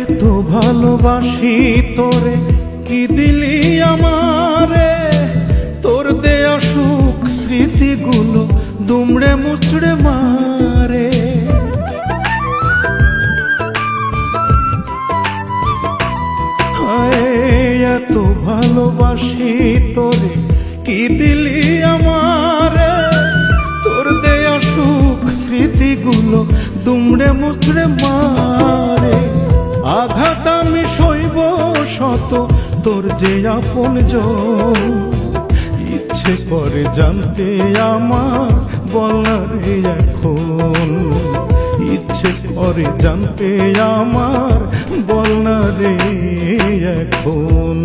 এত ভালোবাসি তোরে কি দিলি আমারে, তোর দেয়া সুখ স্মৃতিগুলো দুমড়ে মুচড়ে মারে। এত ভালোবাসি তোরে কি দিলি আমারে, তোর দেয়া সুখ স্মৃতিগুলো দুমড়ে মুচড়ে মারে। আঘাত আমি সইব শত, তোর যে আপনজন, ইচ্ছে করে জানতে আমার বল না রে এখন, ইচ্ছে করে জানতে আমার বল না রে এখন।